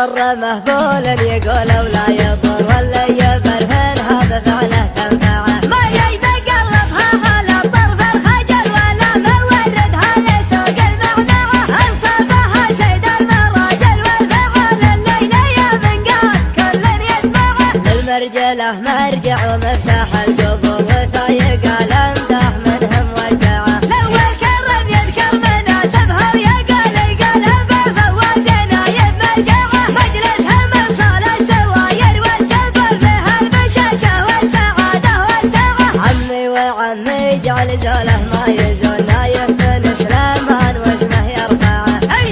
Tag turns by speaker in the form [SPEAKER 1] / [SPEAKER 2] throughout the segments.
[SPEAKER 1] الضر مهبول يقول ولا يضر ولا يبرهن هذا فعله تنفعه ما يتقلبها على طرف الخجل ولا موردها لسوق المعنعه انصبها سيد المراجل والفعل الليله يا من قال كل يسمعه للمرجله مرجع ومفتاح القبور وثايق الامدح منهم ودعه لو الكرم يذكر مناسبها ويقال القلب فوازنا يبمرجعه مجلسها من صال السواير والسبب بها البشاشه والسعاده والسعه عمي وعمي جعل زوله ما يزول نايف بن سليمان واسمه يرفعه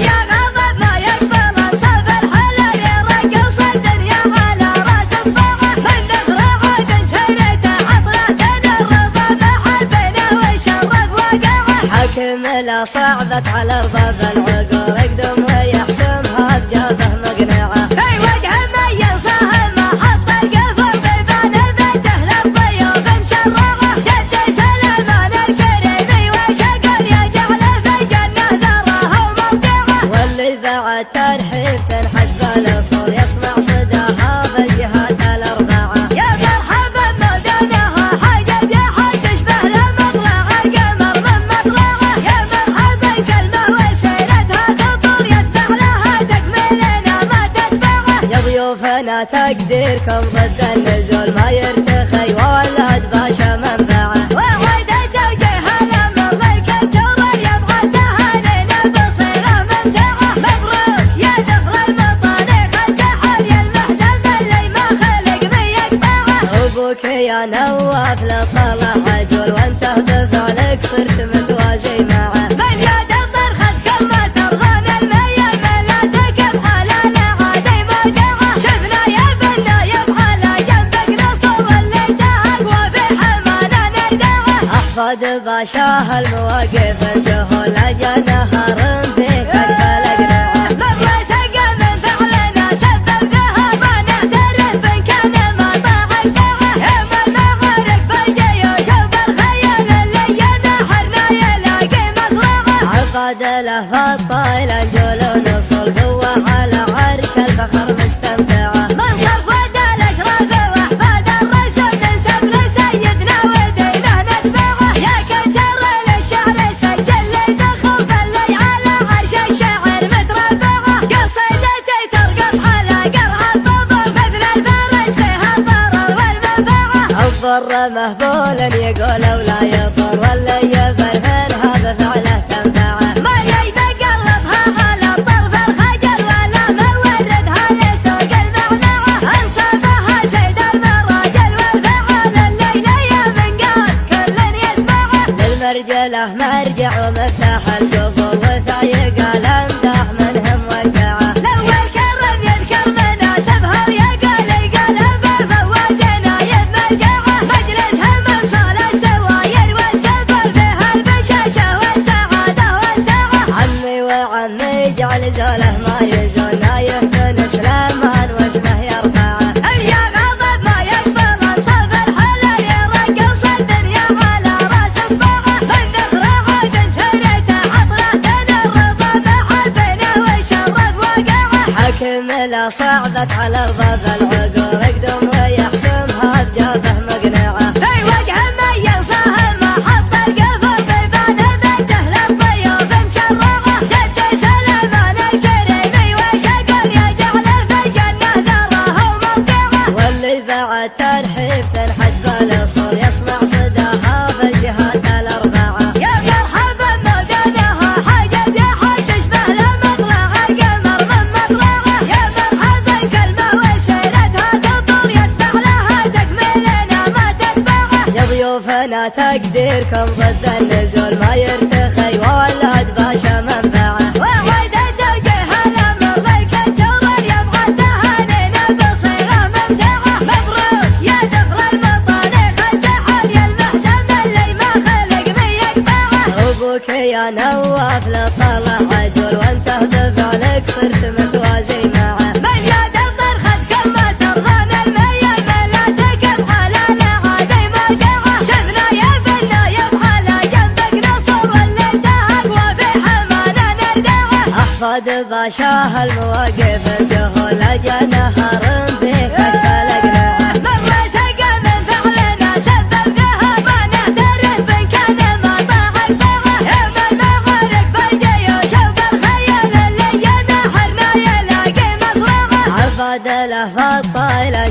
[SPEAKER 1] يا غضب ما يقبل انصاف الحلال يرقص الدنيا على راس اصبعه النخل عود سيرته عطره تدرب محبنا وشرف وقعه حكم لا صعبت على ارباب العقول اقدم ويحسمها بجابه مقنعه في وجه ما ينصاها ما حط القفل بيبان بنته للضيوف مشرعه جد سليمان الكريمي وشقل يجعل في الجنه ذرها وموقعه واللي بعد ترحيب تنحس بالاصول يسمع صداها بالجهات الاربعه يا مرحبا مودانها حاجب يا حاج تشبه لمطلع القمر من مطلعه يا مرحبا كلمه وسيرتها تطول يتبع لها تكملنا ما تتبعه يا ضيوفنا تقديركم ضد النزول ما يرتخي وولد باشا منبعه وعد التوجيه الامر للكتور يبغى تهانينا بصيره ممتعه مبروك يا ذفر المطاريخ السحر يا المحزن اللي ما خلق بيقطعه ابوك يا نواف لطلع عجول وانت بفعلك صرت متوازي معه من يد الضر خذ ما ترضون الميل ملاتك بحلال عادي موجعه شفنا يا بالنايب على جنبك نصر اللي تهق وفي حمانا نردعه احفظ باشاه المواقف الجهول اجا نهار في كشف الاقنعه مره سقى من فعلنا سبب بها ما نعترف بن كان ما طاع الدعه يا من معارك بالجيوش وبالخيال اللي ينحرنا يلاقي مصرعه عقد له فالطايل انجول ونصول قوه على عرش الفخر مستمتعه من صف ود الاشراف واحفاد الرسول ننسب لسيدنا ودينه نتبعه يا كتر للشعر سجل لي دخل باللي على عرش الشعر متربعه قصيدتي ترقص على قرع الطبل مثل الفرس فيها الضرر والمنفعه الضر مهبول يقول ولا يضر ولا يبرهن هذا فعله تنفعه ما يتقلبها على طرف الخجل ولا موردها لسوق المعنعه انصبها سيد المراجل والفعل الليله يا من قال كل يسمعه للمرجله مرجع ومفتاح القبور وثايق الامدح منهم ودعه لو الكرم يذكر مناسبها ويقال القلب فوازنا يبمرجعه مجلسها من صال السواير والسبل بها البشاشه والسعاده والسعه عمي وعمي جعل زوله ما يزول نايف بن سليمان واسمه يرفعه يا غضب ما يقبل انصاف الحلال يرقص الدنيا على راس اصبعه النخل عود سيرته عطره تدرب محبنا وشرف وقعه حكم لا صعبت على ارباب العقول اقدم ويحسمها بجابه مقنعه في وجه ما ينصاها ما حط القفل بيبان بنته للضيوف مشرعه جد سليمان الكريمي وشقل يجعل في الجنه ذرها وموقعه واللي بعد ترحيب تنحس بالاصول يسمع صداها بالجهات الاربعه يا مرحبا مودانها حاجب يا حاج تشبه لمطلع القمر من مطلعه يا مرحبا كلمه وسيرتها تطول يتبع لها تكملنا ما تتبعه يا ضيوفنا تقديركم ضد النزول ما يرتخي وولد باشا منبعه وعد التوجيه الامر للكتور يبغى تهانينا بصيره ممتعه مبروك يا ذفر المطاريخ السحر يا المحزن اللي ما خلق بيقطعه ابوك يا نواف لطلع عجول وانت بفعلك صرت متوازي معه من يد الضر خذ ما ترضون الميل ملاتك بحلال عادي موجعه شفنا يا بالنايب على جنبك نصر اللي تهق وفي حمانا نردعه عفاد باشاه المواقف الجهول جانا هرم في كشف الأقنعة مرة سقى من فعلنا سبب ذهبنا ترف كان ما طاع البغى يوم المغارق بالجيوش وبالخيال اللي ينحرنا يلاقي مصرعه عفاد له فالطايلة